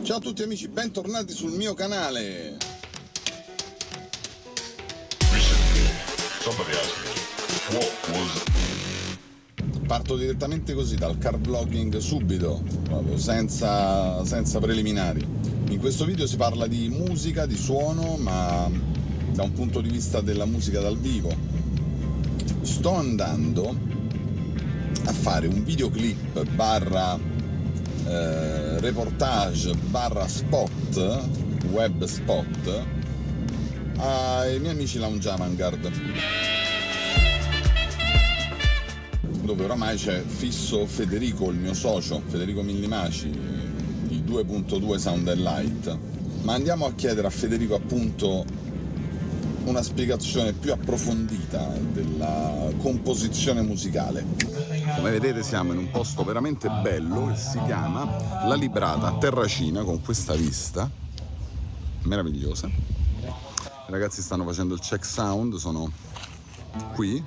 Ciao a tutti amici, bentornati sul mio canale. Parto direttamente così dal car vlogging subito, proprio senza preliminari. In questo video si parla di musica, di suono, ma da un punto di vista della musica dal vivo. Sto andando a fare un videoclip barra reportage barra spot, web spot, ai miei amici Lounge Avantgarde, dove oramai c'è fisso Federico, il mio socio, Federico Millimaci, di 2.2 Sound and Light. Ma andiamo a chiedere a Federico appunto una spiegazione più approfondita della composizione musicale. Come vedete siamo in un posto veramente bello che si chiama La Librata a Terracina, con questa vista meravigliosa. I ragazzi stanno facendo il check sound, sono qui.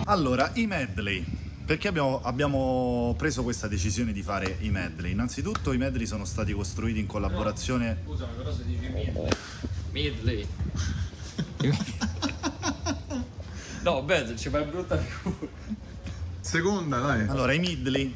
Allora, i medley. Perché abbiamo preso questa decisione di fare i medley? Innanzitutto i medley sono stati costruiti in collaborazione... Scusami, però se dici medley. No, beh, ci fai brutta figura. Seconda, dai. Allora, i medley.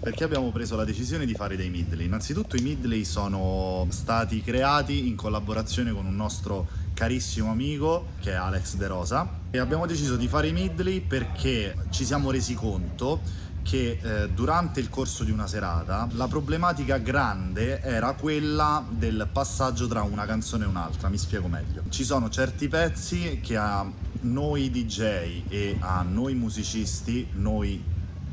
Perché abbiamo preso la decisione di fare dei medley? Innanzitutto i medley sono stati creati in collaborazione con un nostro carissimo amico che è Alex De Rosa, e abbiamo deciso di fare i medley perché ci siamo resi conto che durante il corso di una serata la problematica grande era quella del passaggio tra una canzone e un'altra. Mi spiego meglio. Ci sono certi pezzi che a noi DJ e a noi musicisti, noi,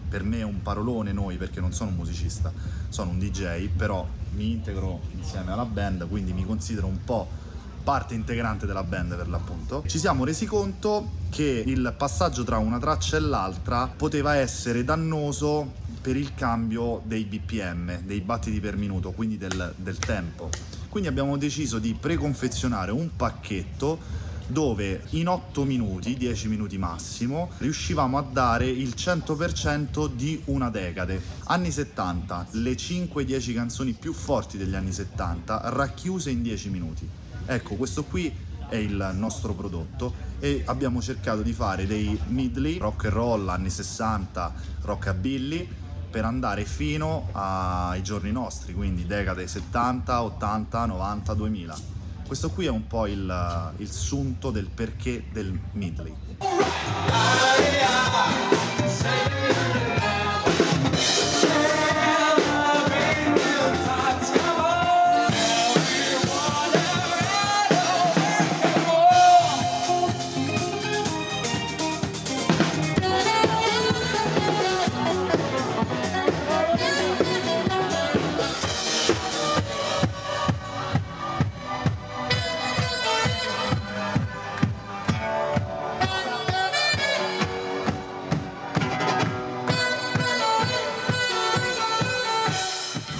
per me è un parolone noi perché non sono un musicista, sono un DJ, però mi integro insieme alla band, quindi mi considero un po' parte integrante della band per l'appunto. Ci siamo resi conto che il passaggio tra una traccia e l'altra poteva essere dannoso per il cambio dei BPM, dei battiti per minuto, quindi del tempo. Quindi abbiamo deciso di preconfezionare un pacchetto dove in 8 minuti, 10 minuti massimo, riuscivamo a dare il 100% di una decade. Anni 70, le 5-10 canzoni più forti degli anni 70 racchiuse in 10 minuti. Ecco, questo qui è il nostro prodotto e abbiamo cercato di fare dei medley rock and roll anni 60, rockabilly, per andare fino ai giorni nostri, quindi decade 70, 80, 90, 2000. Questo qui è un po' il sunto del perché del medley.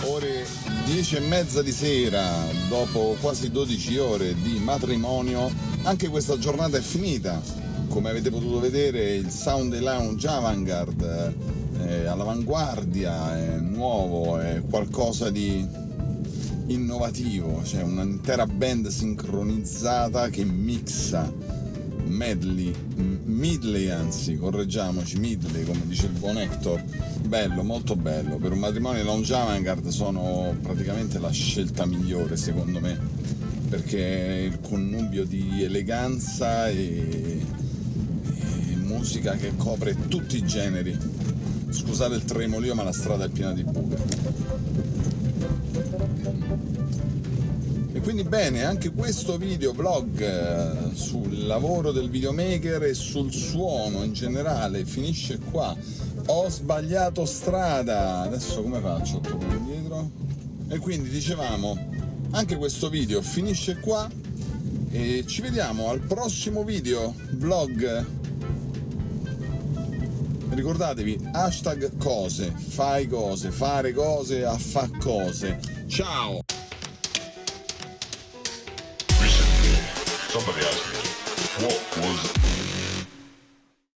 Ore 10:30 di sera, dopo quasi 12 ore di matrimonio, anche questa giornata è finita. Come avete potuto vedere, il sound dei Lounge Avantgarde è all'avanguardia, è nuovo, è qualcosa di innovativo. C'è un'intera band sincronizzata che mixa medley, anzi, correggiamoci, medley, come dice il buon Hector. Bello, molto bello. Per un matrimonio Lounge Avantgarde sono praticamente la scelta migliore, secondo me, perché è il connubio di eleganza e musica che copre tutti i generi. Scusate il tremolio, ma la strada è piena di buche. E quindi bene, anche questo video vlog sul lavoro del videomaker e sul suono in generale finisce qua. Ho sbagliato strada, adesso come faccio? Torno indietro. E quindi dicevamo, anche questo video finisce qua e ci vediamo al prossimo video vlog. Ricordatevi, hashtag cose, fai cose, fare cose, a fa cose. Ciao! Somebody asked me, What was